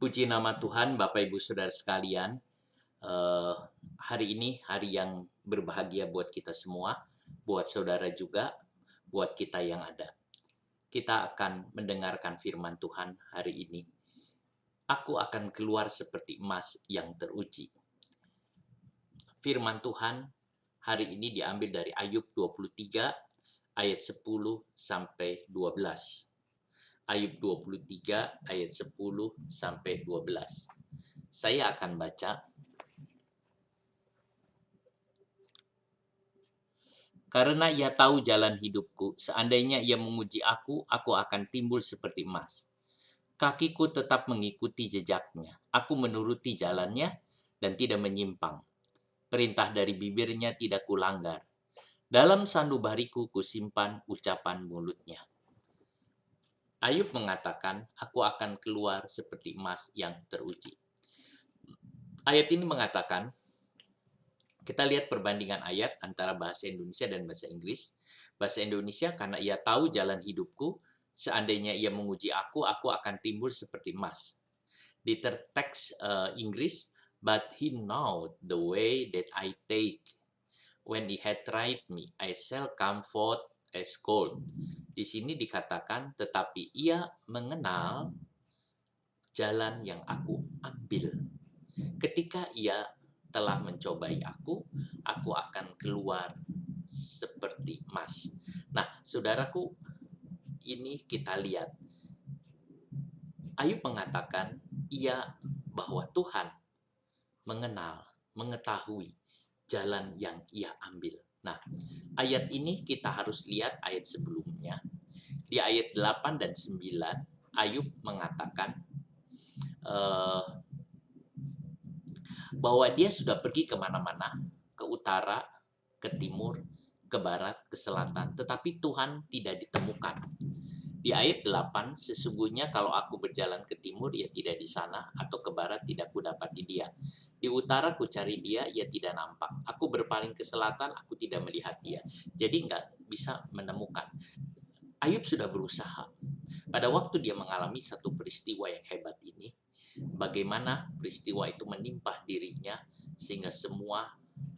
Puji nama Tuhan, Bapak Ibu Saudara sekalian. Hari ini hari yang berbahagia buat kita semua, buat saudara juga, buat kita yang ada. Kita akan mendengarkan firman Tuhan hari ini. Aku akan keluar seperti emas yang teruji. Firman Tuhan hari ini diambil dari Ayub 23 ayat 10 sampai 12. Ayub 23 ayat 10 sampai 12. Saya akan baca. Karena ia tahu jalan hidupku, seandainya ia memuji aku akan timbul seperti emas. Kakiku tetap mengikuti jejaknya, aku menuruti jalannya dan tidak menyimpang. Perintah dari bibirnya tidak kulanggar. Dalam sanubariku kusimpan ucapan mulutnya. Ayub mengatakan, aku akan keluar seperti emas yang teruji. Ayat ini mengatakan, kita lihat perbandingan ayat antara bahasa Indonesia dan bahasa Inggris. Bahasa Indonesia, karena ia tahu jalan hidupku, seandainya ia menguji aku akan timbul seperti emas. Di teks Inggris, but he know the way that I take. When he had tried me, I shall come forth as gold. Di sini dikatakan, tetapi ia mengenal jalan yang aku ambil. Ketika ia telah mencobai aku akan keluar seperti emas. Nah, saudaraku, ini kita lihat. Ayub mengatakan bahwa Tuhan mengenal, mengetahui jalan yang ia ambil. Nah, ayat ini kita harus lihat ayat sebelumnya. Di ayat 8 dan 9, Ayub mengatakan bahwa dia sudah pergi kemana-mana, ke utara, ke timur, ke barat, ke selatan, tetapi Tuhan tidak ditemukan. Di ayat 8, sesungguhnya kalau aku berjalan ke timur, ia tidak di sana, atau ke barat tidak kudapati dia. Di utara ku cari dia, ia tidak nampak. Aku berpaling ke selatan, aku tidak melihat dia. Jadi nggak bisa menemukan. Ayub sudah berusaha. Pada waktu dia mengalami satu peristiwa yang hebat ini, bagaimana peristiwa itu menimpa dirinya, sehingga semua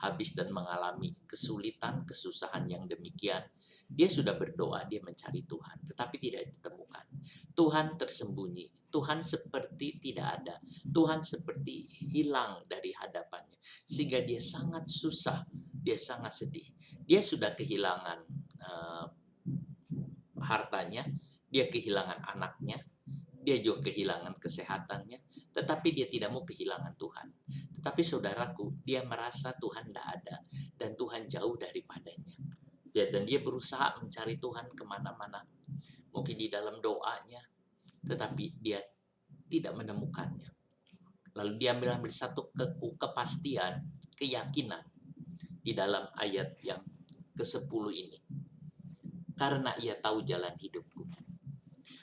habis dan mengalami kesulitan, kesusahan yang demikian. Dia sudah berdoa, dia mencari Tuhan, tetapi tidak ditemukan. Tuhan tersembunyi, Tuhan seperti tidak ada, Tuhan seperti hilang dari hadapannya, sehingga dia sangat susah, dia sangat sedih. Dia sudah kehilangan hartanya, dia kehilangan anaknya, dia juga kehilangan kesehatannya, tetapi dia tidak mau kehilangan Tuhan. Tetapi saudaraku, dia merasa Tuhan tidak ada, dan Tuhan jauh daripadanya. Dan dia berusaha mencari Tuhan kemana-mana, mungkin di dalam doanya, tetapi dia tidak menemukannya. Lalu dia ambil satu kepastian, keyakinan di dalam ayat yang ke-10 ini. Karena ia tahu jalan hidupku.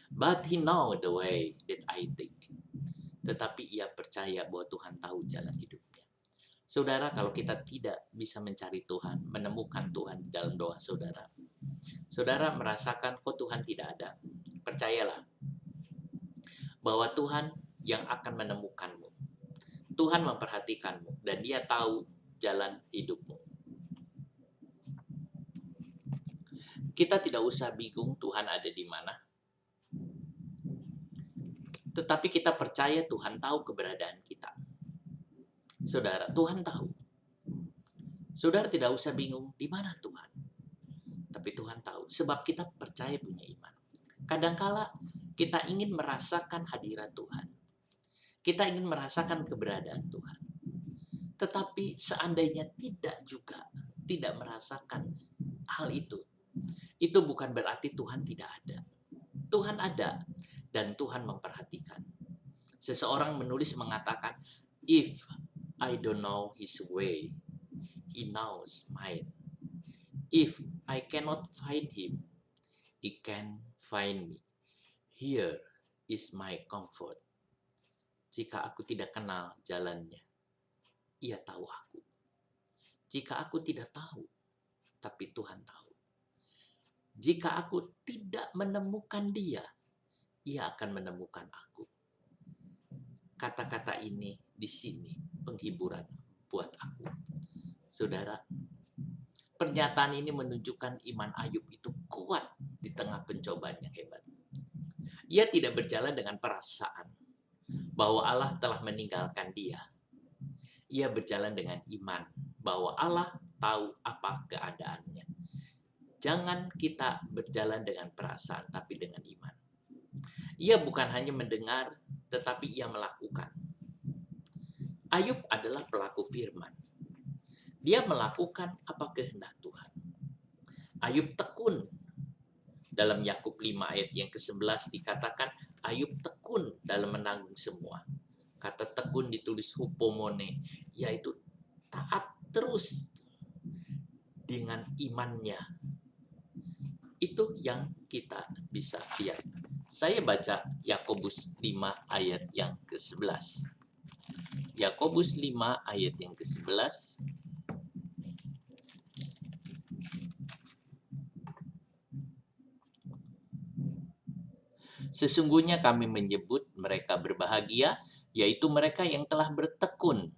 But he know the way that I take. Tetapi ia percaya bahwa Tuhan tahu jalan hidupnya. Saudara, kalau kita tidak bisa mencari Tuhan, menemukan Tuhan di dalam doa saudara, saudara merasakan kok Tuhan tidak ada. Percayalah bahwa Tuhan yang akan menemukanmu. Tuhan memperhatikanmu dan dia tahu jalan hidupmu. Kita tidak usah bingung Tuhan ada di mana. Tetapi kita percaya Tuhan tahu keberadaan kita. Saudara, Tuhan tahu. Saudara tidak usah bingung di mana Tuhan. Tapi Tuhan tahu. Sebab kita percaya punya iman. Kadangkala kita ingin merasakan hadirat Tuhan. Kita ingin merasakan keberadaan Tuhan. Tetapi seandainya tidak merasakan hal itu bukan berarti Tuhan tidak ada. Tuhan ada dan Tuhan memperhatikan. Seseorang menulis mengatakan, if I don't know his way, he knows mine. If I cannot find him, he can find me. Here is my comfort. Jika aku tidak kenal jalannya, ia tahu aku. Jika aku tidak tahu, tapi Tuhan tahu. Jika aku tidak menemukan dia, ia akan menemukan aku. kata-kata ini di sini penghiburan buat aku. Saudara, pernyataan ini menunjukkan iman Ayub itu kuat di tengah pencobaan yang hebat. Ia tidak berjalan dengan perasaan bahwa Allah telah meninggalkan dia. Ia berjalan dengan iman bahwa Allah tahu apa keadaannya. Jangan kita berjalan dengan perasaan, tapi dengan iman. Ia bukan hanya mendengar, tetapi ia melakukan. Ayub adalah pelaku firman. Dia melakukan apa kehendak Tuhan. Ayub tekun. Dalam Yakub 5 ayat yang ke-11 dikatakan Ayub tekun dalam menanggung semua. Kata tekun ditulis hupomone, yaitu taat terus dengan imannya. Itu yang kita bisa lihat. Saya baca Yakobus 5 ayat yang ke-11. Yakobus 5 ayat yang ke-11. Sesungguhnya kami menyebut mereka berbahagia, yaitu mereka yang telah bertekun.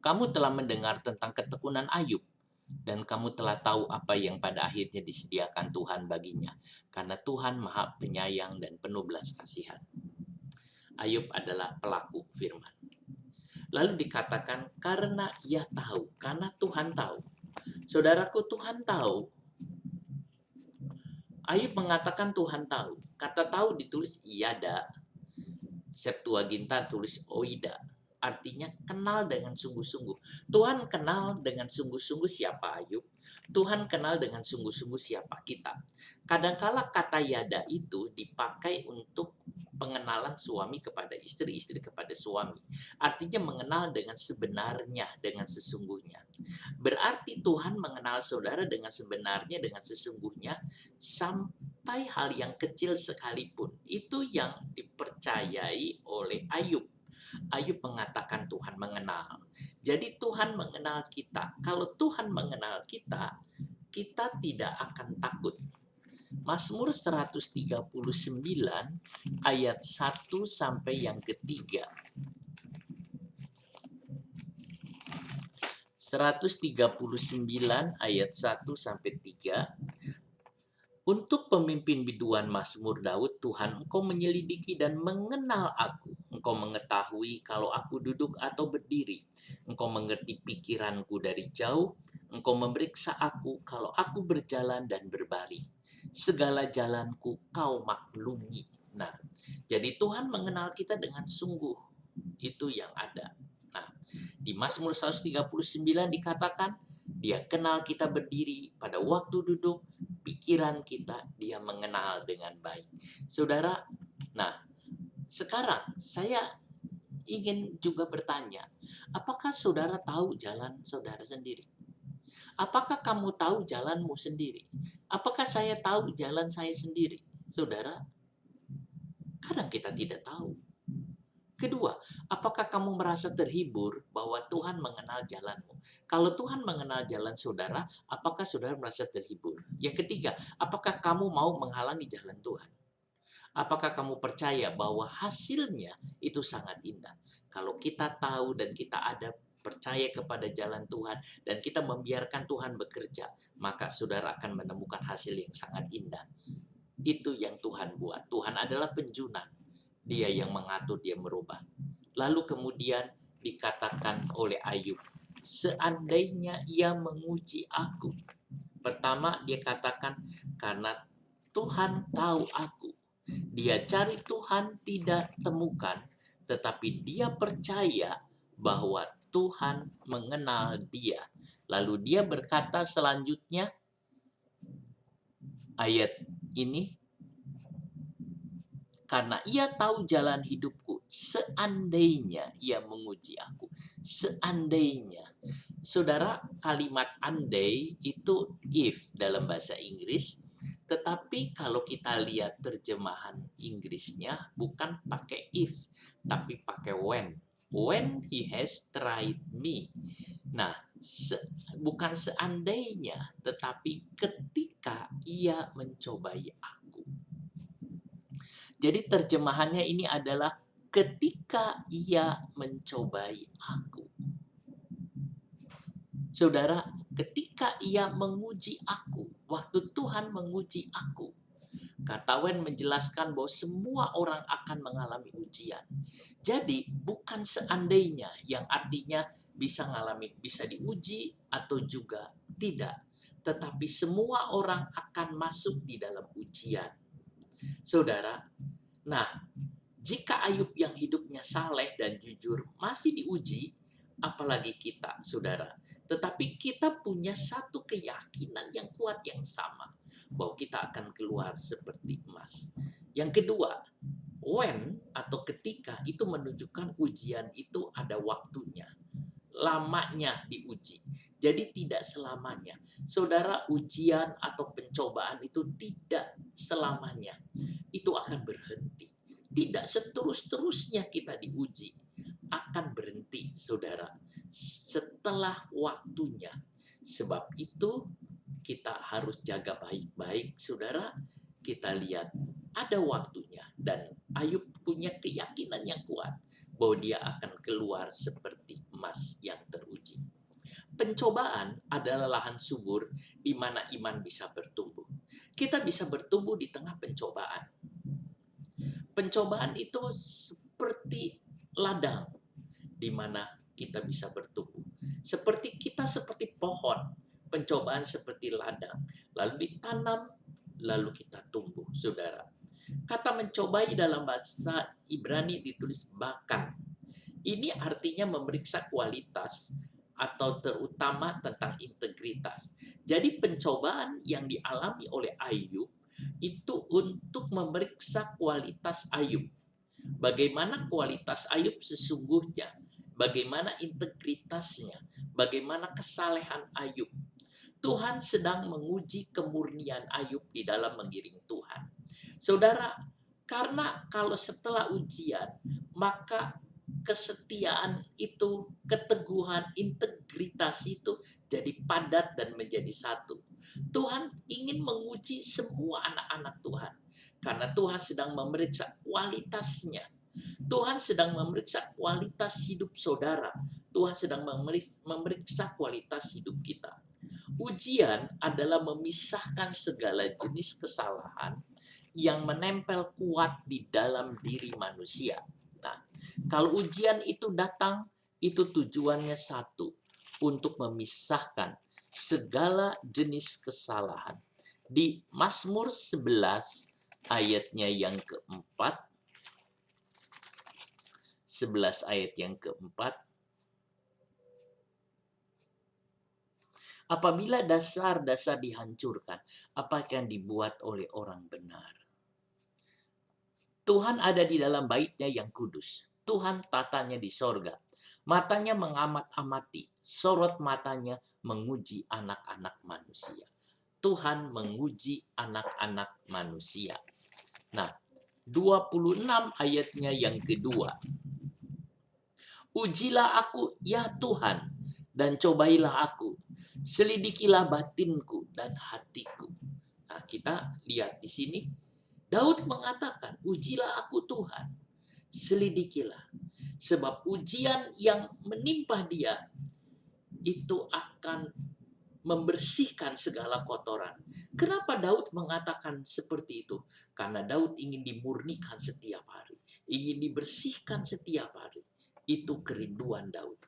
Kamu telah mendengar tentang ketekunan Ayub, dan kamu telah tahu apa yang pada akhirnya disediakan Tuhan baginya, karena Tuhan Maha Penyayang dan penuh belas kasihan. Ayub adalah pelaku firman. Lalu dikatakan karena ia tahu, karena Tuhan tahu. Saudaraku, Tuhan tahu. Ayub mengatakan Tuhan tahu. Kata tahu ditulis iada. Septuaginta tulis oida. Artinya kenal dengan sungguh-sungguh. Tuhan kenal dengan sungguh-sungguh siapa Ayub. Tuhan kenal dengan sungguh-sungguh siapa kita. Kadangkala kata yada itu dipakai untuk pengenalan suami kepada istri, istri kepada suami. Artinya mengenal dengan sebenarnya, dengan sesungguhnya. Berarti Tuhan mengenal saudara dengan sebenarnya, dengan sesungguhnya, sampai hal yang kecil sekalipun. Itu yang dipercayai oleh Ayub. Ayub mengatakan Tuhan mengenal. Jadi Tuhan mengenal kita. Kalau Tuhan mengenal kita, kita tidak akan takut. Mazmur 139 ayat 1 sampai yang ketiga. 139 ayat 1 sampai 3. Untuk pemimpin biduan Mazmur Daud, Tuhan, Engkau menyelidiki dan mengenal aku. Engkau mengetahui kalau aku duduk atau berdiri. Engkau mengerti pikiranku dari jauh. Engkau memeriksa aku kalau aku berjalan dan berbaring. Segala jalanku kau maklumi. Nah, jadi Tuhan mengenal kita dengan sungguh. Itu yang ada. Nah, di Mazmur 139 dikatakan, dia kenal kita berdiri pada waktu duduk, pikiran kita dia mengenal dengan baik. Saudara, nah sekarang saya ingin juga bertanya, apakah saudara tahu jalan saudara sendiri? Apakah kamu tahu jalanmu sendiri? Apakah saya tahu jalan saya sendiri? Saudara, kadang kita tidak tahu. Kedua, apakah kamu merasa terhibur bahwa Tuhan mengenal jalanmu? Kalau Tuhan mengenal jalan saudara, apakah saudara merasa terhibur? Yang ketiga, apakah kamu mau menghalangi jalan Tuhan? Apakah kamu percaya bahwa hasilnya itu sangat indah? Kalau kita tahu dan kita ada percaya kepada jalan Tuhan dan kita membiarkan Tuhan bekerja, maka saudara akan menemukan hasil yang sangat indah. Itu yang Tuhan buat. Tuhan adalah penjunan. Dia yang mengatur, dia merubah. Lalu kemudian dikatakan oleh Ayub, seandainya ia menguji aku. Pertama dia katakan, karena Tuhan tahu aku. Dia cari Tuhan tidak temukan, tetapi dia percaya bahwa Tuhan mengenal dia. Lalu dia berkata selanjutnya, ayat ini, karena ia tahu jalan hidupku, seandainya ia menguji aku. Seandainya. Saudara, kalimat andai itu if dalam bahasa Inggris. Tetapi kalau kita lihat terjemahan Inggrisnya bukan pakai if, tapi pakai when. When he has tried me. Nah, bukan seandainya, tetapi ketika ia mencobai aku. Jadi terjemahannya ini adalah ketika ia mencobai aku. Saudara, ketika ia menguji aku, waktu Tuhan menguji aku, kata Wen menjelaskan bahwa semua orang akan mengalami ujian. Jadi bukan seandainya yang artinya bisa diuji atau juga tidak. Tetapi semua orang akan masuk di dalam ujian. Saudara, nah jika Ayub yang hidupnya saleh dan jujur masih diuji, apalagi kita, saudara. Tetapi kita punya satu keyakinan yang kuat yang sama, bahwa kita akan keluar seperti emas. Yang kedua, when atau ketika itu menunjukkan ujian itu ada waktunya. Lamanya diuji. Jadi tidak selamanya. Saudara, ujian atau pencobaan itu tidak selamanya. Itu akan berhenti. Tidak seterus-terusnya kita diuji. Akan berhenti, saudara. Setelah waktunya. Sebab itu kita harus jaga baik-baik, saudara. Kita lihat ada waktunya. Dan Ayub punya keyakinan yang kuat bahwa dia akan keluar seperti emas yang teruji. Pencobaan adalah lahan subur di mana iman bisa bertumbuh. Kita bisa bertumbuh di tengah pencobaan. Pencobaan itu seperti ladang di mana kita bisa bertumbuh. Seperti pohon, pencobaan seperti ladang, lalu ditanam, lalu kita tumbuh, saudara. Kata mencobai dalam bahasa Ibrani ditulis bahkan. Ini artinya memeriksa kualitas atau terutama tentang integritas. Jadi pencobaan yang dialami oleh Ayub itu untuk memeriksa kualitas Ayub. Bagaimana kualitas Ayub sesungguhnya, bagaimana integritasnya, bagaimana kesalehan Ayub. Tuhan sedang menguji kemurnian Ayub di dalam mengiring Tuhan. Saudara, karena kalau setelah ujian, maka kesetiaan itu, keteguhan, integritas itu jadi padat dan menjadi satu. Tuhan ingin menguji semua anak-anak Tuhan. Karena Tuhan sedang memeriksa kualitasnya. Tuhan sedang memeriksa kualitas hidup saudara. Tuhan sedang memeriksa kualitas hidup kita. Ujian adalah memisahkan segala jenis kesalahan yang menempel kuat di dalam diri manusia. Nah, kalau ujian itu datang, itu tujuannya satu, untuk memisahkan segala jenis kesalahan. Di Mazmur 11 ayatnya yang keempat, 11 ayat yang keempat, apabila dasar-dasar dihancurkan, apa yang dibuat oleh orang benar? Tuhan ada di dalam bait-Nya yang kudus. Tuhan tatanya di sorga. Matanya mengamat-amati. Sorot matanya menguji anak-anak manusia. Tuhan menguji anak-anak manusia. Nah, 26 ayatnya yang kedua. Ujilah aku, ya Tuhan, dan cobailah aku. Selidikilah batinku dan hatiku. Nah, kita lihat di sini. Daud mengatakan, ujilah aku Tuhan, selidikilah. Sebab ujian yang menimpa dia, itu akan membersihkan segala kotoran. Kenapa Daud mengatakan seperti itu? Karena Daud ingin dimurnikan setiap hari. Ingin dibersihkan setiap hari. Itu kerinduan Daud.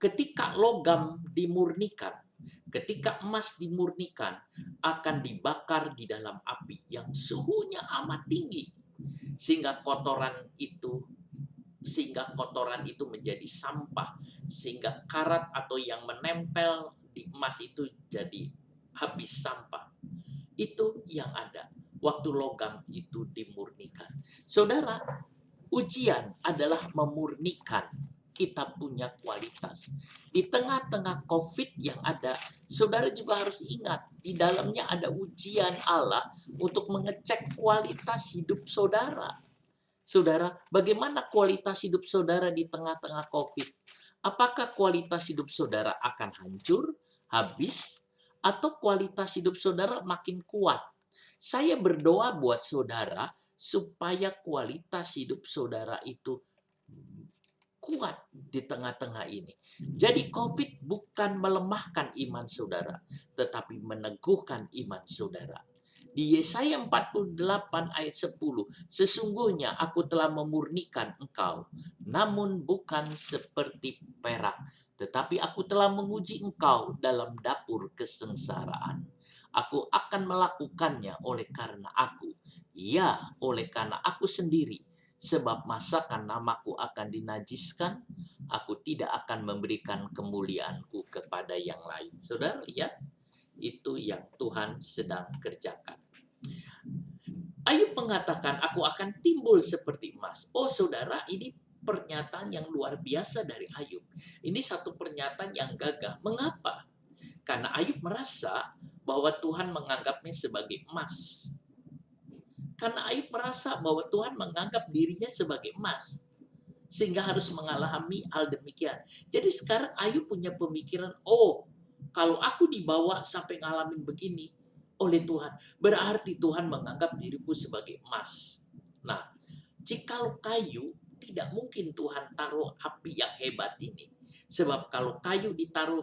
Ketika logam dimurnikan, ketika emas dimurnikan, akan dibakar di dalam api yang suhunya amat tinggi. Sehingga kotoran itu menjadi sampah. Sehingga karat atau yang menempel di emas itu jadi habis sampah. Itu yang ada waktu logam itu dimurnikan. Saudara, ujian adalah memurnikan kita punya kualitas. Di tengah-tengah COVID yang ada, saudara juga harus ingat, di dalamnya ada ujian Allah untuk mengecek kualitas hidup saudara. Saudara, bagaimana kualitas hidup saudara di tengah-tengah COVID? Apakah kualitas hidup saudara akan hancur, habis, atau kualitas hidup saudara makin kuat? Saya berdoa buat saudara supaya kualitas hidup saudara itu kuat di tengah-tengah ini. Jadi COVID bukan melemahkan iman saudara, tetapi meneguhkan iman saudara. Di Yesaya 48 ayat 10, sesungguhnya aku telah memurnikan engkau, namun bukan seperti perak, tetapi aku telah menguji engkau dalam dapur kesengsaraan. Aku akan melakukannya oleh karena aku, ya oleh karena aku sendiri, sebab masakan namaku akan dinajiskan, aku tidak akan memberikan kemuliaanku kepada yang lain. Saudara lihat, itu yang Tuhan sedang kerjakan. Ayub mengatakan, aku akan timbul seperti emas. Oh saudara, ini pernyataan yang luar biasa dari Ayub. Ini satu pernyataan yang gagah. Mengapa? Karena Ayub merasa bahwa Tuhan menganggapnya sebagai emas. Karena Ayub merasa bahwa Tuhan menganggap dirinya sebagai emas. Sehingga harus mengalami hal demikian. Jadi sekarang Ayub punya pemikiran, oh kalau aku dibawa sampai ngalamin begini oleh Tuhan, berarti Tuhan menganggap diriku sebagai emas. Nah, jikalau kayu, tidak mungkin Tuhan taruh api yang hebat ini. Sebab kalau kayu ditaruh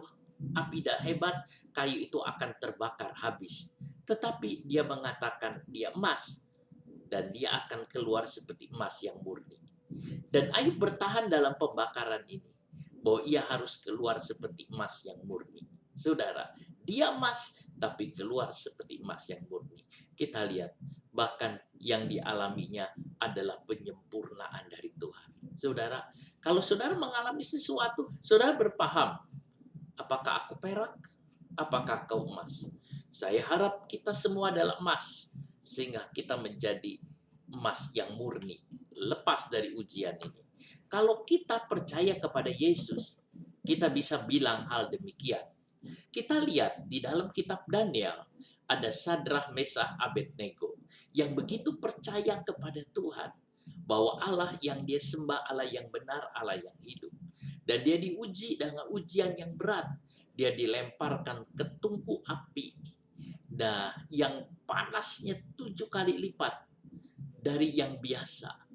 api yang hebat, kayu itu akan terbakar habis. Tetapi dia mengatakan dia emas, dan dia akan keluar seperti emas yang murni. Dan Ayub bertahan dalam pembakaran ini, bahwa ia harus keluar seperti emas yang murni. Saudara, dia emas, tapi keluar seperti emas yang murni. Kita lihat, bahkan yang dialaminya adalah penyempurnaan dari Tuhan. Saudara, kalau saudara mengalami sesuatu, saudara berpaham, apakah aku perak? Apakah kau emas? Saya harap kita semua adalah emas, sehingga kita menjadi emas yang murni, lepas dari ujian ini. Kalau kita percaya kepada Yesus, kita bisa bilang hal demikian. Kita lihat di dalam kitab Daniel, ada Sadrah, Mesah, Abednego yang begitu percaya kepada Tuhan, bahwa Allah yang dia sembah, Allah yang benar, Allah yang hidup. Dan dia diuji dengan ujian yang berat. Dia dilemparkan ke tungku api, nah, yang panasnya 7 kali lipat dari yang biasa.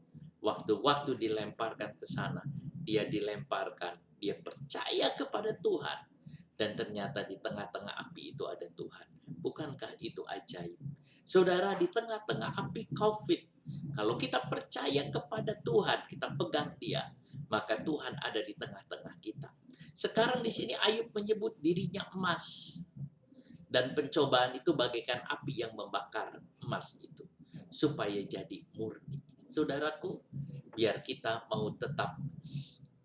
Waktu-waktu dilemparkan ke sana, dia dilemparkan, dia percaya kepada Tuhan. Dan ternyata di tengah-tengah api itu ada Tuhan. Bukankah itu ajaib? Saudara, di tengah-tengah api COVID, kalau kita percaya kepada Tuhan, kita pegang dia, maka Tuhan ada di tengah-tengah kita. Sekarang di sini Ayub menyebut dirinya emas. Dan pencobaan itu bagaikan api yang membakar emas itu, supaya jadi murni. Saudaraku, biar kita mau tetap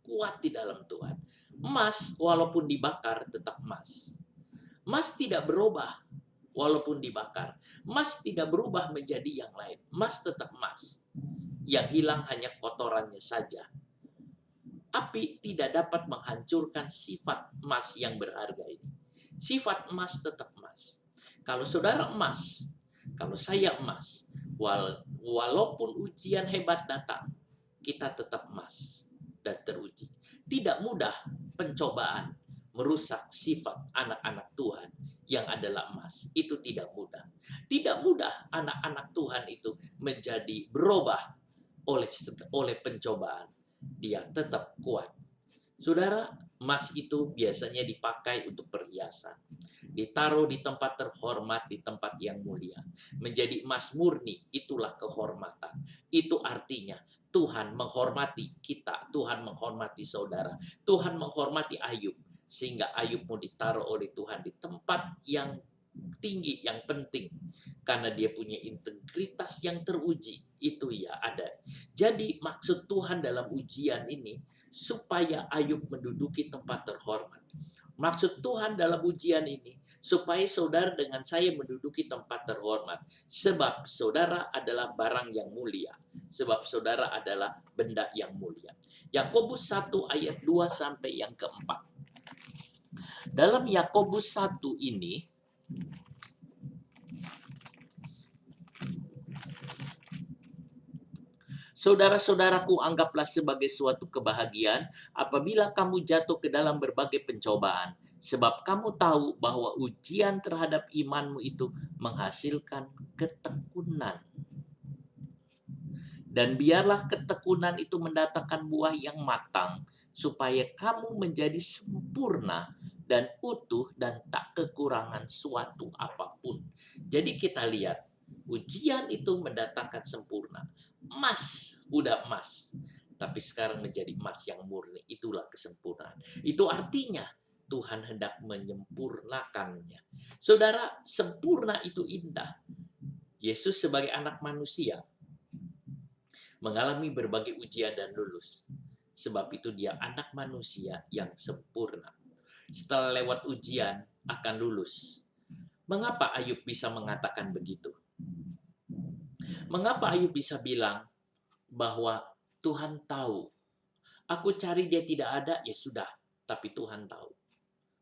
kuat di dalam Tuhan. Emas walaupun dibakar tetap emas. Emas tidak berubah walaupun dibakar. Emas tidak berubah menjadi yang lain. Emas tetap emas. Yang hilang hanya kotorannya saja. Api tidak dapat menghancurkan sifat emas yang berharga ini. Sifat emas tetap emas. Kalau saudara emas, kalau saya emas, walaupun ujian hebat datang, kita tetap emas dan teruji. Tidak mudah pencobaan merusak sifat anak-anak Tuhan yang adalah emas. Itu tidak mudah. Tidak mudah anak-anak Tuhan itu menjadi berubah oleh pencobaan. Dia tetap kuat. Saudara, emas itu biasanya dipakai untuk perhiasan. Ditaruh di tempat terhormat, di tempat yang mulia. Menjadi emas murni, itulah kehormatan. Itu artinya Tuhan menghormati kita, Tuhan menghormati saudara, Tuhan menghormati Ayub, sehingga Ayub mau ditaruh oleh Tuhan di tempat yang tinggi, yang penting, karena dia punya integritas yang teruji. Itu ya ada. Jadi maksud Tuhan dalam ujian ini supaya Ayub menduduki tempat terhormat. Maksud Tuhan dalam ujian ini supaya saudara dengan saya menduduki tempat terhormat. Sebab saudara adalah barang yang mulia. Sebab saudara adalah benda yang mulia. Yakobus 1 ayat 2 sampai yang keempat. Dalam Yakobus 1 ini, saudara-saudaraku, anggaplah sebagai suatu kebahagiaan apabila kamu jatuh ke dalam berbagai pencobaan. Sebab kamu tahu bahwa ujian terhadap imanmu itu menghasilkan ketekunan. Dan biarlah ketekunan itu mendatangkan buah yang matang, supaya kamu menjadi sempurna dan utuh dan tak kekurangan suatu apapun. Jadi kita lihat, ujian itu mendatangkan sempurna. Emas, udah emas. Tapi sekarang menjadi emas yang murni. Itulah kesempurnaan. Itu artinya Tuhan hendak menyempurnakannya. Saudara, sempurna itu indah. Yesus sebagai anak manusia mengalami berbagai ujian dan lulus. Sebab itu dia anak manusia yang sempurna. Setelah lewat ujian akan lulus. Mengapa Ayub bisa mengatakan begitu? Mengapa Ayub bisa bilang bahwa Tuhan tahu? Aku cari dia tidak ada, ya sudah. Tapi Tuhan tahu.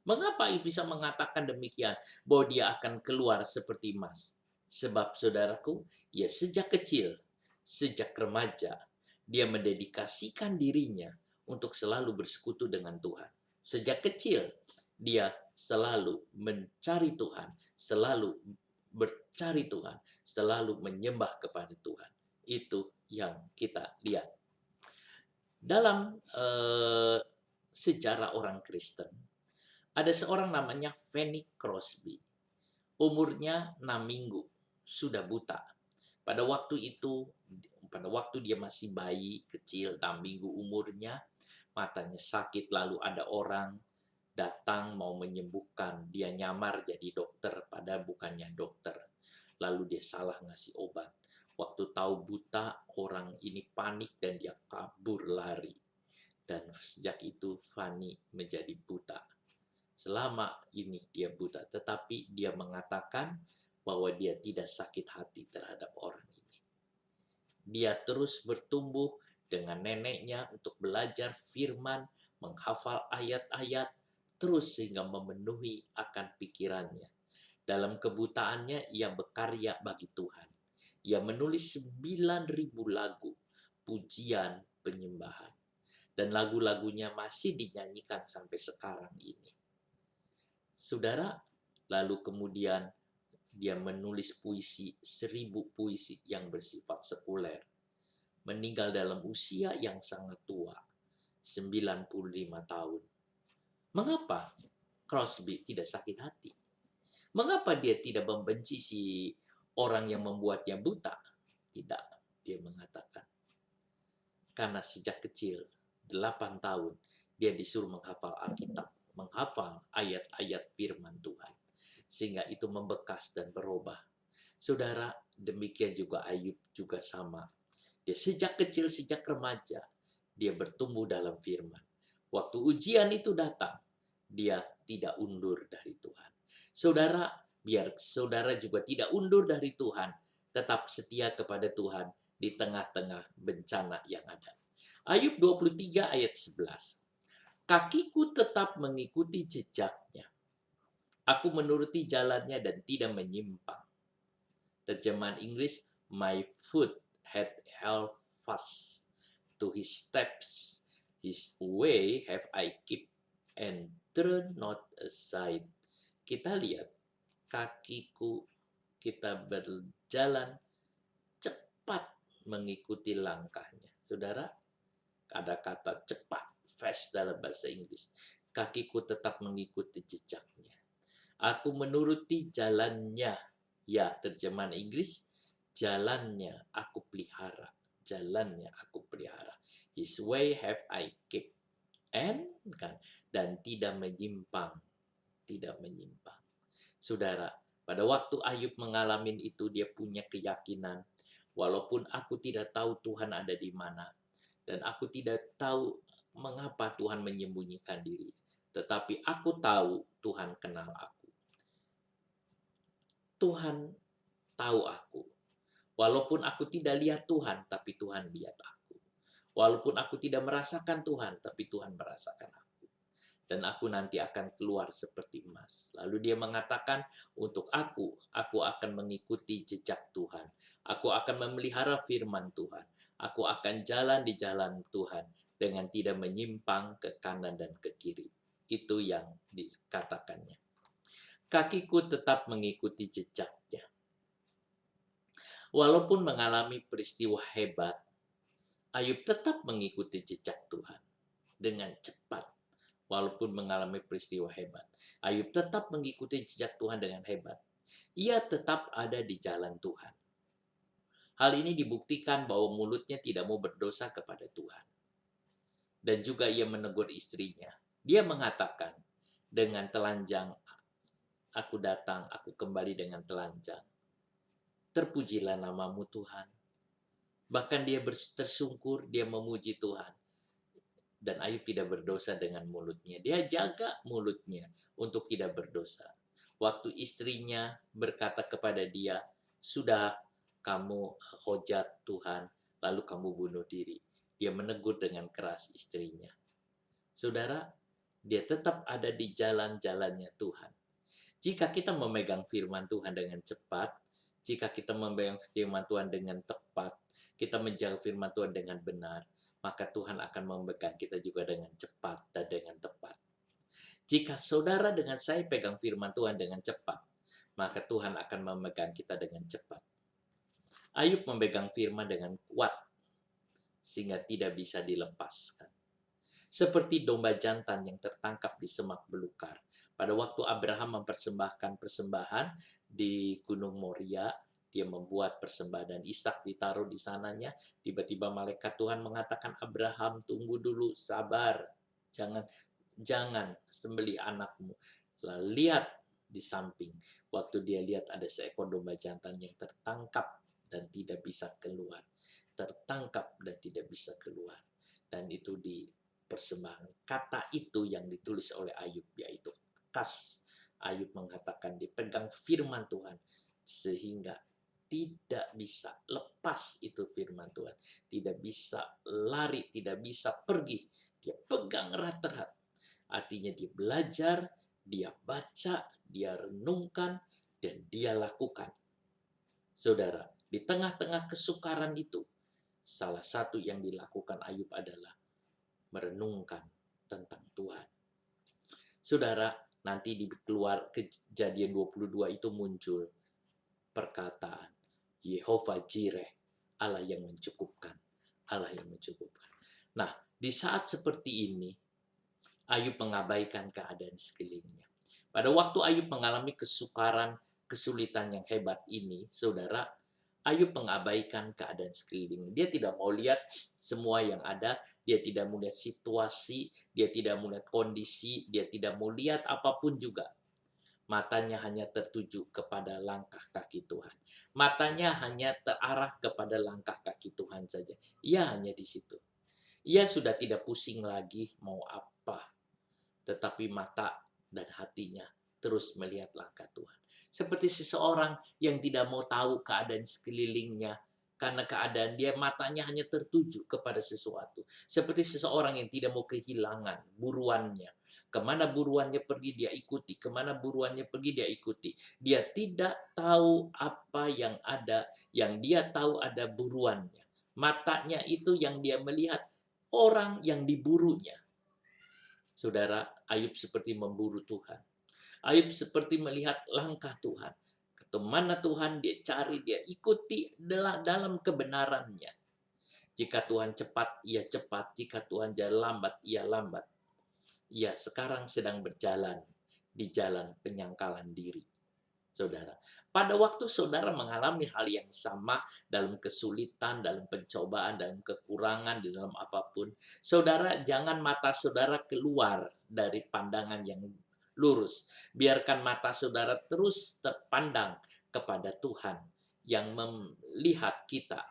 Mengapa Ayub bisa mengatakan demikian? Bahwa dia akan keluar seperti emas. Sebab saudaraku, ya sejak kecil, sejak remaja, dia mendedikasikan dirinya untuk selalu bersekutu dengan Tuhan. Sejak kecil, dia selalu mencari Tuhan, selalu bercari Tuhan, selalu menyembah kepada Tuhan. Itu yang kita lihat. Dalam sejarah orang Kristen, ada seorang namanya Fanny Crosby. Umurnya 6 minggu, sudah buta. Pada waktu itu, pada waktu dia masih bayi kecil, 6 minggu umurnya, matanya sakit, lalu ada orang datang mau menyembuhkan. Dia nyamar jadi dokter, padahal bukannya dokter. Lalu dia salah ngasih obat. Waktu tahu buta, orang ini panik dan dia kabur lari. Dan sejak itu Fanny menjadi buta. Selama ini dia buta, tetapi dia mengatakan bahwa dia tidak sakit hati terhadap orang ini. Dia terus bertumbuh dengan neneknya untuk belajar firman, menghafal ayat-ayat, terus sehingga memenuhi akan pikirannya. Dalam kebutaannya, ia berkarya bagi Tuhan. Ia menulis 9.000 lagu, pujian, penyembahan. Dan lagu-lagunya masih dinyanyikan sampai sekarang ini. Saudara, lalu kemudian dia menulis puisi, 1.000 puisi yang bersifat sekuler. Meninggal dalam usia yang sangat tua, 95 tahun. Mengapa Crosby tidak sakit hati? Mengapa dia tidak membenci si orang yang membuatnya buta? Tidak, dia mengatakan. Karena sejak kecil, 8 tahun, dia disuruh menghafal Alkitab, menghafal ayat-ayat firman Tuhan. Sehingga itu membekas dan berubah. Saudara, demikian juga Ayub juga sama. Dia sejak kecil, sejak remaja, dia bertumbuh dalam firman. Waktu ujian itu datang, dia tidak undur dari Tuhan. Saudara, biar saudara juga tidak undur dari Tuhan, tetap setia kepada Tuhan di tengah-tengah bencana yang ada. Ayub 23 ayat 11. Kakiku tetap mengikuti jejaknya. Aku menuruti jalannya dan tidak menyimpang. Terjemahan Inggris, my foot had held fast to his steps. His way have I keep and turn not aside. Kita lihat, kakiku kita berjalan cepat mengikuti langkahnya. Saudara, ada kata cepat, fast dalam bahasa Inggris. Kakiku tetap mengikuti jejaknya. Aku menuruti jalannya. Ya, terjemahan Inggris, jalannya aku pelihara. Jalannya aku pelihara. His way have I keep. Dan tidak menyimpang. Tidak menyimpang. Saudara, pada waktu Ayub mengalami itu, dia punya keyakinan. Walaupun aku tidak tahu Tuhan ada di mana. Dan aku tidak tahu mengapa Tuhan menyembunyikan diri. Tetapi aku tahu Tuhan kenal aku. Tuhan tahu aku. Walaupun aku tidak lihat Tuhan, tapi Tuhan lihat aku. Walaupun aku tidak merasakan Tuhan, tapi Tuhan merasakan aku. Dan aku nanti akan keluar seperti emas. Lalu dia mengatakan, untuk aku akan mengikuti jejak Tuhan. Aku akan memelihara firman Tuhan. Aku akan jalan di jalan Tuhan dengan tidak menyimpang ke kanan dan ke kiri. Itu yang dikatakannya. Kakiku tetap mengikuti jejaknya. Walaupun mengalami peristiwa hebat, Ayub tetap mengikuti jejak Tuhan dengan cepat. Walaupun mengalami peristiwa hebat, Ayub tetap mengikuti jejak Tuhan dengan hebat. Ia tetap ada di jalan Tuhan. Hal ini dibuktikan bahwa mulutnya tidak mau berdosa kepada Tuhan. Dan juga ia menegur istrinya. Dia mengatakan, dengan telanjang aku datang, aku kembali dengan telanjang. Terpujilah namamu Tuhan. Bahkan dia tersungkur, dia memuji Tuhan. Dan Ayub tidak berdosa dengan mulutnya. Dia jaga mulutnya untuk tidak berdosa. Waktu istrinya berkata kepada dia, sudah kamu hujat Tuhan, lalu kamu bunuh diri. Dia menegur dengan keras istrinya. Saudara, dia tetap ada di jalan-jalannya Tuhan. Jika kita memegang firman Tuhan dengan cepat, jika kita memegang firman Tuhan dengan tepat, kita menjaga firman Tuhan dengan benar, maka Tuhan akan memegang kita juga dengan cepat dan dengan tepat. Jika saudara dengan saya pegang firman Tuhan dengan cepat, maka Tuhan akan memegang kita dengan cepat. Ayub memegang firman dengan kuat, sehingga tidak bisa dilepaskan. Seperti domba jantan yang tertangkap di semak belukar. Pada waktu Abraham mempersembahkan persembahan di Gunung Moria, dia membuat persembahan dan Ishak ditaruh di sananya. Tiba-tiba malaikat Tuhan mengatakan, Abraham tunggu dulu, sabar. Jangan sembelih anakmu. Lalu lihat di samping. Waktu dia lihat ada seekor domba jantan yang tertangkap dan tidak bisa keluar. Tertangkap dan tidak bisa keluar. Dan itu di persembahan. Kata itu yang ditulis oleh Ayub, yaitu kas. Ayub mengatakan dipegang firman Tuhan sehingga tidak bisa lepas itu firman Tuhan. Tidak bisa lari, tidak bisa pergi. Dia pegang erat-erat. Artinya dia belajar, dia baca, dia renungkan, dan dia lakukan. Saudara, di tengah-tengah kesukaran itu, salah satu yang dilakukan Ayub adalah merenungkan tentang Tuhan. Saudara, nanti di keluar Kejadian 22 itu muncul perkataan Yehova Jireh, Allah yang mencukupkan. Allah yang mencukupkan. Nah, di saat seperti ini, Ayub mengabaikan keadaan sekelilingnya. Pada waktu Ayub mengalami kesukaran, kesulitan yang hebat ini, saudara, Ayub mengabaikan keadaan sekeliling. Dia tidak mau lihat semua yang ada, dia tidak mau lihat situasi, dia tidak mau lihat kondisi, dia tidak mau lihat apapun juga. Matanya hanya tertuju kepada langkah kaki Tuhan. Matanya hanya terarah kepada langkah kaki Tuhan saja. Ia hanya di situ. Ia sudah tidak pusing lagi mau apa. Tetapi mata dan hatinya terus melihat langkah Tuhan. Seperti seseorang yang tidak mau tahu keadaan sekelilingnya, karena keadaan dia matanya hanya tertuju kepada sesuatu. Seperti seseorang yang tidak mau kehilangan buruannya. Kemana buruannya pergi dia ikuti, kemana buruannya pergi dia ikuti. Dia tidak tahu apa yang ada, yang dia tahu ada buruannya. Matanya itu yang dia melihat orang yang diburunya. Saudara, Ayub seperti memburu Tuhan. Ayub seperti melihat langkah Tuhan. Kemana Tuhan dia cari, dia ikuti dalam kebenarannya. Jika Tuhan cepat, ia cepat. Jika Tuhan jalan lambat, ia lambat. Ia sekarang sedang berjalan di jalan penyangkalan diri. Saudara, pada waktu saudara mengalami hal yang sama dalam kesulitan, dalam pencobaan, dalam kekurangan, di dalam apapun, saudara jangan mata saudara keluar dari pandangan yang lurus. Biarkan mata saudara terus terpandang kepada Tuhan yang melihat kita,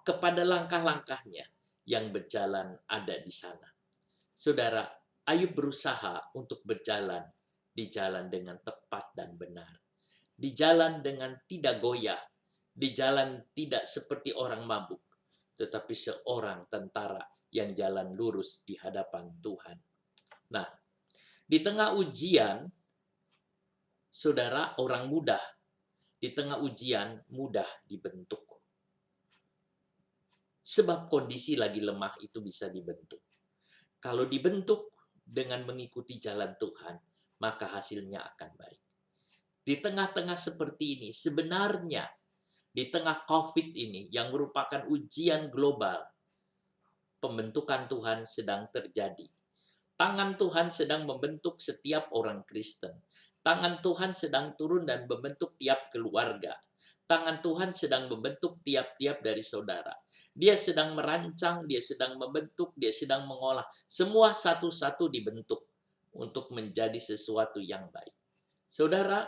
kepada langkah-langkahnya yang berjalan ada di sana. Saudara, Ayub berusaha untuk berjalan di jalan dengan tepat dan benar. Di jalan dengan tidak goyah, di jalan tidak seperti orang mabuk, tetapi seorang tentara yang jalan lurus di hadapan Tuhan. Nah, di tengah ujian, saudara, orang mudah, di tengah ujian mudah dibentuk. Sebab kondisi lagi lemah itu bisa dibentuk. Kalau dibentuk dengan mengikuti jalan Tuhan, maka hasilnya akan baik. Di tengah-tengah seperti ini, sebenarnya di tengah COVID ini yang merupakan ujian global, pembentukan Tuhan sedang terjadi. Tangan Tuhan sedang membentuk setiap orang Kristen. Tangan Tuhan sedang turun dan membentuk tiap keluarga. Tangan Tuhan sedang membentuk tiap-tiap dari saudara. Dia sedang merancang, dia sedang membentuk, dia sedang mengolah. Semua satu-satu dibentuk untuk menjadi sesuatu yang baik. Saudara,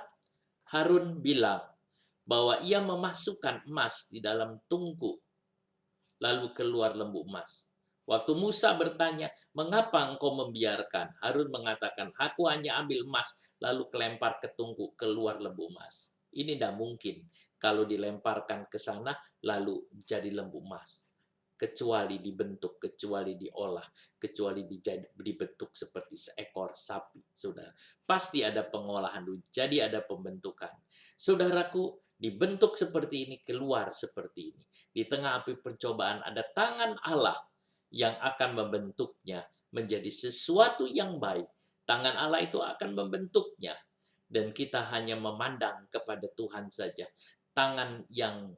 Harun bilang bahwa ia memasukkan emas di dalam tungku, lalu keluar lembu emas. Waktu Musa bertanya, mengapa engkau membiarkan? Harun mengatakan, aku hanya ambil emas, lalu kelempar ke tungku, keluar lembu emas. Ini tidak mungkin kalau dilemparkan ke sana, lalu jadi lembu emas. Kecuali dibentuk, kecuali diolah, kecuali dibentuk seperti seekor sapi, saudara. Pasti ada pengolahan dulu, jadi ada pembentukan. Saudaraku, dibentuk seperti ini, keluar seperti ini. Di tengah api pencobaan ada tangan Allah yang akan membentuknya menjadi sesuatu yang baik. Tangan Allah itu akan membentuknya. Dan kita hanya memandang kepada Tuhan saja. Tangan yang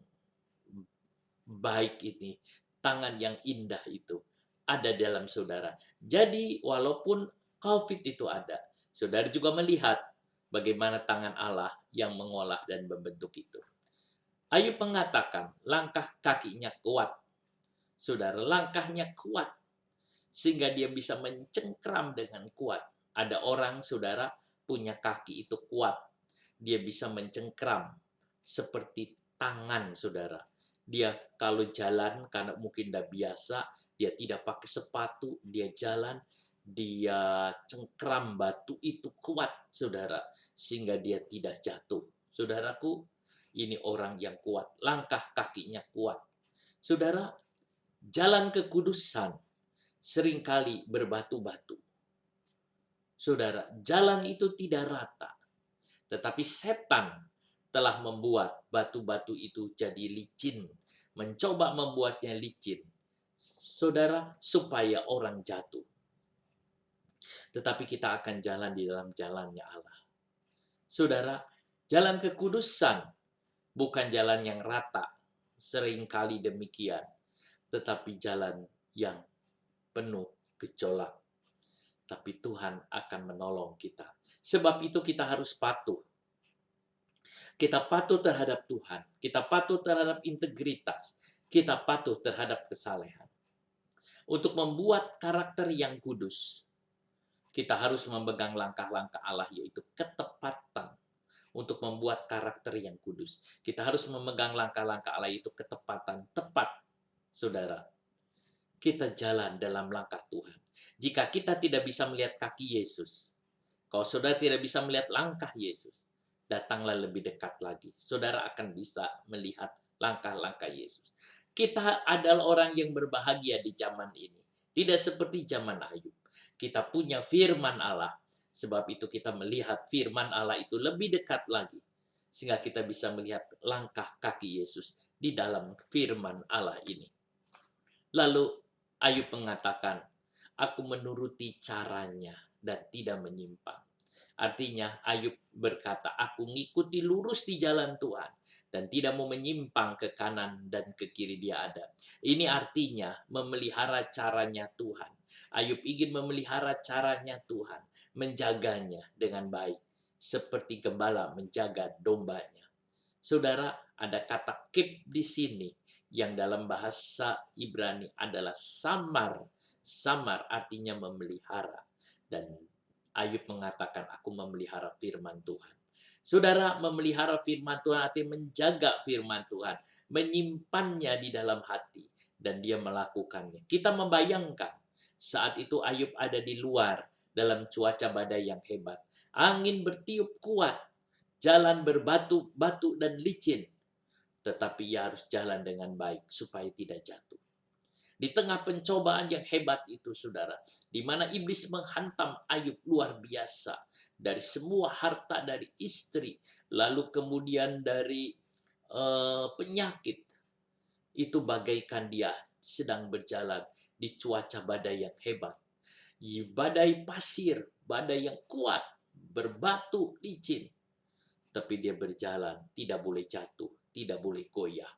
baik ini, tangan yang indah itu ada dalam saudara. Jadi walaupun COVID itu ada, saudara juga melihat bagaimana tangan Allah yang mengolah dan membentuk itu. Ayub mengatakan langkah kakinya kuat. Saudara, langkahnya kuat sehingga dia bisa mencengkram dengan kuat. Ada orang, saudara, punya kaki itu kuat. Dia bisa mencengkram seperti tangan, saudara. Dia kalau jalan, karena mungkin tidak biasa, dia tidak pakai sepatu, dia jalan, dia cengkram batu itu kuat, saudara. Sehingga dia tidak jatuh. Saudaraku, ini orang yang kuat. Langkah kakinya kuat. Saudara, jalan kekudusan seringkali berbatu-batu. Saudara, jalan itu tidak rata. Tetapi setan telah membuat batu-batu itu jadi licin. Mencoba membuatnya licin. Saudara, supaya orang jatuh. Tetapi kita akan jalan di dalam jalannya Allah. Saudara, jalan kekudusan bukan jalan yang rata. Seringkali demikian. Tetapi jalan yang penuh gejolak. Tapi Tuhan akan menolong kita. Sebab itu kita harus patuh. Kita patuh terhadap Tuhan. Kita patuh terhadap integritas. Kita patuh terhadap kesalehan. Untuk membuat karakter yang kudus, kita harus memegang langkah-langkah Allah, yaitu ketepatan. Untuk membuat karakter yang kudus, kita harus memegang langkah-langkah Allah, yaitu ketepatan. Tepat, saudara. Kita jalan dalam langkah Tuhan. Jika kita tidak bisa melihat kaki Yesus, kalau saudara tidak bisa melihat langkah Yesus, datanglah lebih dekat lagi. Saudara akan bisa melihat langkah-langkah Yesus. Kita adalah orang yang berbahagia di zaman ini. Tidak seperti zaman Ayub. Kita punya firman Allah. Sebab itu kita melihat firman Allah itu lebih dekat lagi. Sehingga kita bisa melihat langkah kaki Yesus di dalam firman Allah ini. Lalu Ayub mengatakan, aku menuruti caranya dan tidak menyimpang. Artinya Ayub berkata, aku ngikuti lurus di jalan Tuhan dan tidak mau menyimpang ke kanan dan ke kiri dia ada. Ini artinya memelihara caranya Tuhan. Ayub ingin memelihara caranya Tuhan, menjaganya dengan baik, seperti gembala menjaga dombanya. Saudara, ada kata kip di sini yang dalam bahasa Ibrani adalah samar. Samar artinya memelihara. Dan Ayub mengatakan, aku memelihara firman Tuhan. Saudara, memelihara firman Tuhan artinya menjaga firman Tuhan. Menyimpannya di dalam hati. Dan dia melakukannya. Kita membayangkan saat itu Ayub ada di luar dalam cuaca badai yang hebat. Angin bertiup kuat. Jalan berbatu-batu dan licin. Tetapi ia harus jalan dengan baik supaya tidak jatuh. Di tengah pencobaan yang hebat itu, saudara, di mana iblis menghantam Ayub luar biasa. Dari semua harta, dari istri, lalu kemudian dari penyakit. Itu bagaikan dia sedang berjalan di cuaca badai yang hebat. Badai pasir, badai yang kuat, berbatu, licin. Tapi dia berjalan, tidak boleh jatuh, tidak boleh goyah.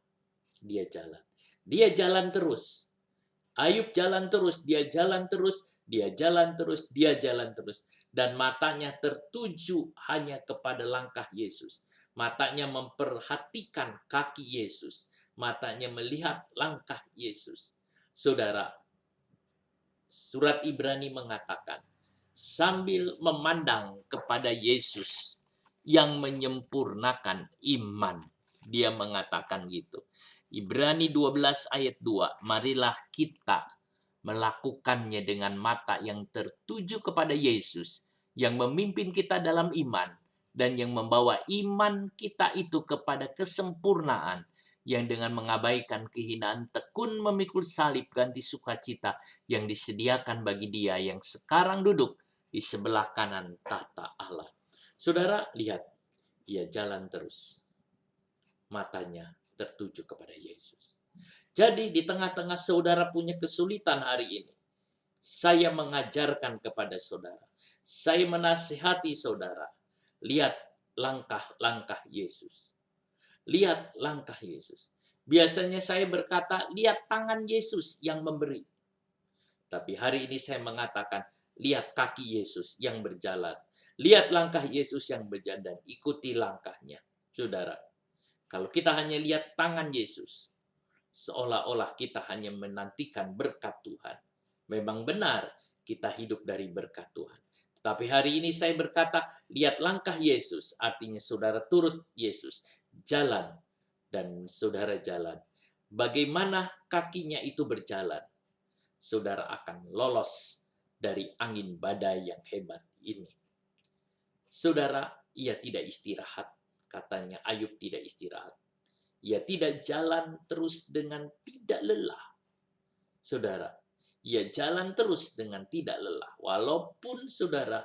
Dia jalan. Dia jalan terus. Ayub jalan terus, dia jalan terus, dia jalan terus, dia jalan terus. Dan matanya tertuju hanya kepada langkah Yesus. Matanya memperhatikan kaki Yesus. Matanya melihat langkah Yesus. Saudara, surat Ibrani mengatakan, sambil memandang kepada Yesus yang menyempurnakan iman. Dia mengatakan gitu. Ibrani 12 ayat 2, marilah kita melakukannya dengan mata yang tertuju kepada Yesus, yang memimpin kita dalam iman, dan yang membawa iman kita itu kepada kesempurnaan, yang dengan mengabaikan kehinaan tekun memikul salib ganti sukacita yang disediakan bagi dia yang sekarang duduk di sebelah kanan tahta Allah. Saudara, lihat, ia jalan terus. Matanya tertuju kepada Yesus. Jadi di tengah-tengah saudara punya kesulitan hari ini, saya mengajarkan kepada saudara, saya menasihati saudara, lihat langkah-langkah Yesus. Lihat langkah Yesus. Biasanya saya berkata, lihat tangan Yesus yang memberi. Tapi hari ini saya mengatakan, lihat kaki Yesus yang berjalan. Lihat langkah Yesus yang berjalan dan ikuti langkahnya. Saudara, kalau kita hanya lihat tangan Yesus, seolah-olah kita hanya menantikan berkat Tuhan. Memang benar kita hidup dari berkat Tuhan. Tetapi hari ini saya berkata, lihat langkah Yesus. Artinya saudara turut Yesus. Jalan. Dan saudara jalan. Bagaimana kakinya itu berjalan? Saudara akan lolos dari angin badai yang hebat ini. Saudara, ia tidak istirahat. Katanya Ayub tidak istirahat. Ia tidak jalan terus dengan tidak lelah. Saudara, ia jalan terus dengan tidak lelah. Walaupun saudara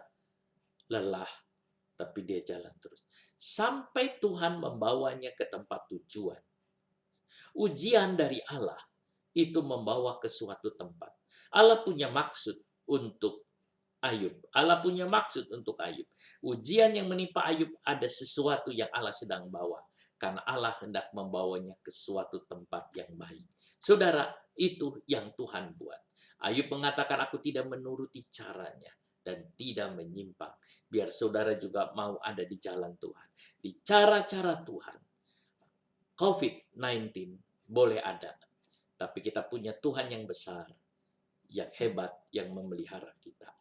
lelah, tapi dia jalan terus. Sampai Tuhan membawanya ke tempat tujuan. Ujian dari Allah itu membawa ke suatu tempat. Allah punya maksud untuk Ayub. Allah punya maksud untuk Ayub. Ujian yang menimpa Ayub ada sesuatu yang Allah sedang bawa. Karena Allah hendak membawanya ke suatu tempat yang baik. Saudara, itu yang Tuhan buat. Ayub mengatakan, aku tidak menuruti caranya dan tidak menyimpang. Biar saudara juga mau ada di jalan Tuhan. Di cara-cara Tuhan. COVID-19 boleh ada. Tapi kita punya Tuhan yang besar, yang hebat, yang memelihara kita.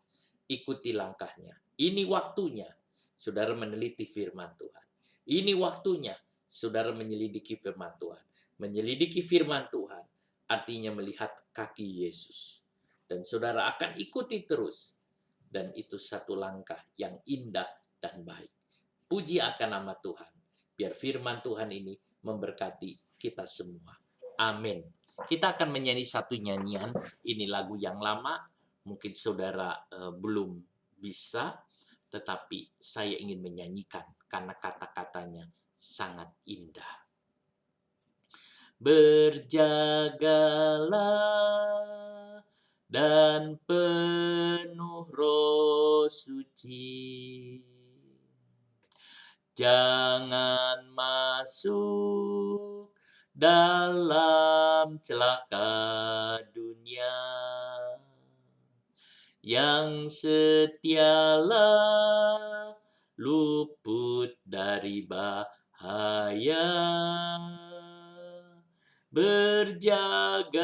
Ikuti langkahnya. Ini waktunya saudara meneliti firman Tuhan. Ini waktunya saudara menyelidiki firman Tuhan. Menyelidiki firman Tuhan artinya melihat kaki Yesus. Dan saudara akan ikuti terus. Dan itu satu langkah yang indah dan baik. Puji akan nama Tuhan. Biar firman Tuhan ini memberkati kita semua. Amin. Kita akan menyanyi satu nyanyian. Ini lagu yang lama. Mungkin saudara belum bisa. Tetapi saya ingin menyanyikan. Karena kata-katanya sangat indah. Berjagalah dan penuh roh suci. Jangan masuk dalam celaka dunia. Yang setialah luput dari bahaya. Berjagalah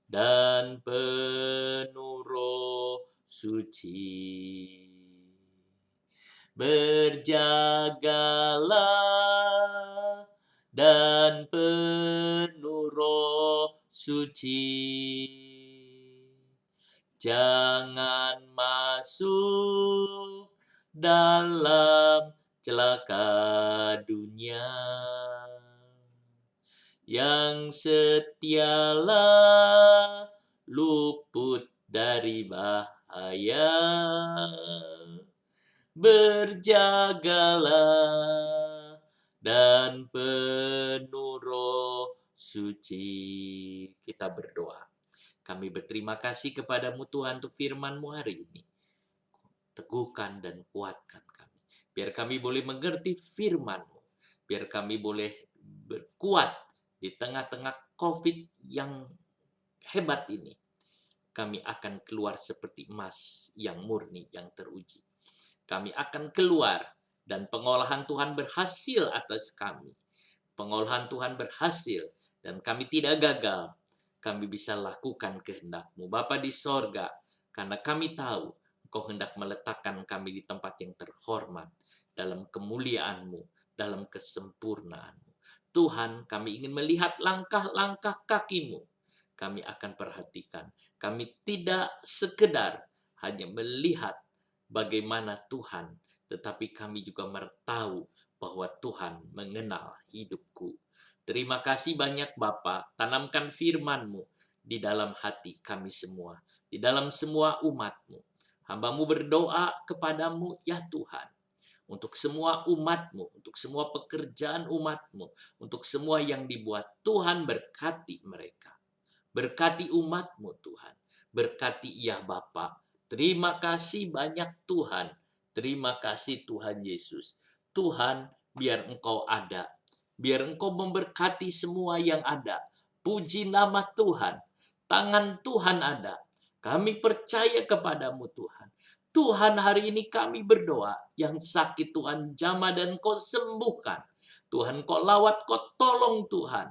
dan penuh roh suci. Berjagalah dan penuh roh suci. Jangan masuk dalam celaka dunia. Yang setialah luput dari bahaya. Berjagalah dan penuh roh suci. Kita berdoa. Kami berterima kasih kepadamu Tuhan untuk firman-Mu hari ini. Teguhkan dan kuatkan kami. Biar kami boleh mengerti firman-Mu. Biar kami boleh berkuat di tengah-tengah COVID yang hebat ini, kami akan keluar seperti emas yang murni, yang teruji. Kami akan keluar dan pengolahan Tuhan berhasil atas kami. Pengolahan Tuhan berhasil dan kami tidak gagal. Kami bisa lakukan kehendak-Mu. Bapa di sorga, karena kami tahu Engkau hendak meletakkan kami di tempat yang terhormat, dalam kemuliaan-Mu, dalam kesempurnaan-Mu. Tuhan, kami ingin melihat langkah-langkah kaki-Mu. Kami akan perhatikan. Kami tidak sekedar hanya melihat bagaimana Tuhan, tetapi kami juga tahu bahwa Tuhan mengenal hidupku. Terima kasih banyak Bapa, tanamkan firman-Mu di dalam hati kami semua, di dalam semua umat-Mu. Hamba-Mu berdoa kepadamu ya Tuhan, untuk semua umat-Mu, untuk semua pekerjaan umat-Mu, untuk semua yang dibuat. Tuhan berkati mereka. Berkati umat-Mu Tuhan. Berkati ya Bapa. Terima kasih banyak Tuhan. Terima kasih Tuhan Yesus. Tuhan, biar Engkau ada. Biar Engkau memberkati semua yang ada. Puji nama Tuhan. Tangan Tuhan ada. Kami percaya kepadamu Tuhan. Tuhan, hari ini kami berdoa. Yang sakit Tuhan jamah dan Kau sembuhkan. Tuhan, Kau lawat, Kau tolong Tuhan.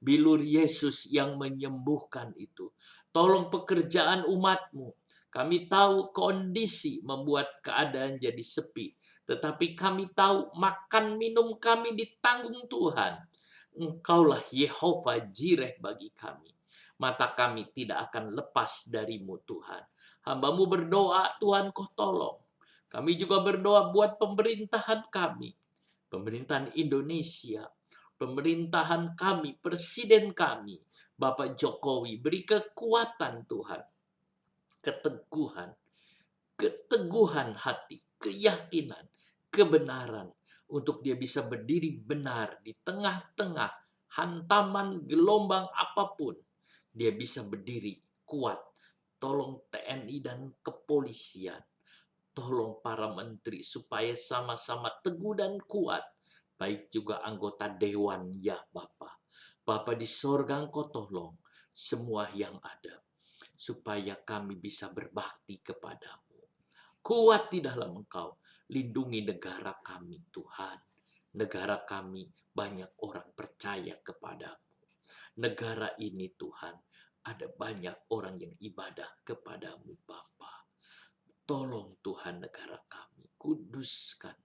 Bilur Yesus yang menyembuhkan itu. Tolong pekerjaan umat-Mu. Kami tahu kondisi membuat keadaan jadi sepi. Tetapi kami tahu makan minum kami ditanggung Tuhan. Engkaulah Yehova Jireh bagi kami. Mata kami tidak akan lepas dari-Mu Tuhan. Hamba-Mu berdoa, Tuhan Kau tolong. Kami juga berdoa buat pemerintahan kami. Pemerintahan Indonesia. Pemerintahan kami, presiden kami. Bapak Jokowi, beri kekuatan Tuhan. Keteguhan hati, keyakinan, kebenaran untuk dia bisa berdiri benar di tengah-tengah hantaman gelombang apapun. Dia bisa berdiri kuat. Tolong TNI dan kepolisian. Tolong para menteri supaya sama-sama teguh dan kuat. Baik juga anggota dewan ya Bapa. Bapa di sorga Engkau tolong semua yang ada. Supaya kami bisa berbakti kepadamu. Kuat di dalam Engkau. Lindungi negara kami Tuhan. Negara kami banyak orang percaya kepadamu. Negara ini Tuhan, ada banyak orang yang ibadah kepadamu Bapa. Tolong Tuhan negara kami. Kuduskan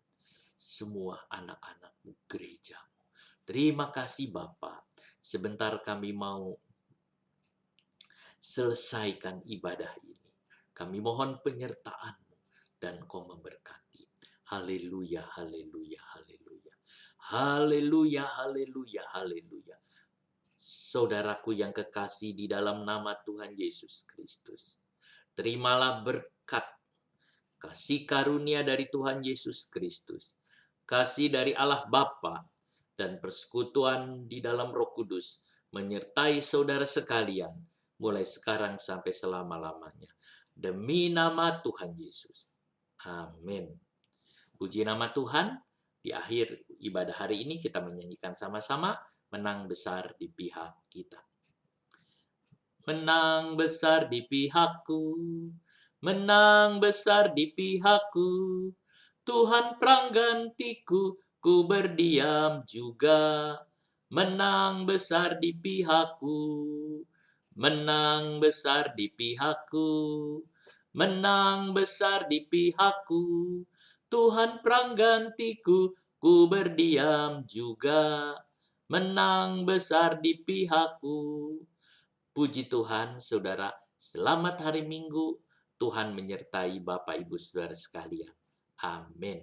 semua anak-anak-Mu, gereja-Mu. Terima kasih Bapa. Sebentar kami mau selesaikan ibadah ini. Kami mohon penyertaan-Mu dan Kau memberkati. Haleluya, haleluya, haleluya. Haleluya, haleluya, haleluya. Saudaraku yang kekasih di dalam nama Tuhan Yesus Kristus. Terimalah berkat, kasih karunia dari Tuhan Yesus Kristus. Kasih dari Allah Bapa dan persekutuan di dalam Roh Kudus menyertai saudara sekalian mulai sekarang sampai selama-lamanya. Demi nama Tuhan Yesus. Amin. Puji nama Tuhan. Di akhir ibadah hari ini kita menyanyikan sama-sama menang besar di pihak kita. Menang besar di pihakku, menang besar di pihakku. Tuhan penggantiku, ku berdiam juga. Menang besar di pihakku, menang besar di pihakku, menang besar di pihakku. Tuhan penggantiku, ku berdiam juga. Menang besar di pihakku. Puji Tuhan, saudara. Selamat hari Minggu. Tuhan menyertai Bapak Ibu Saudara sekalian. Amin.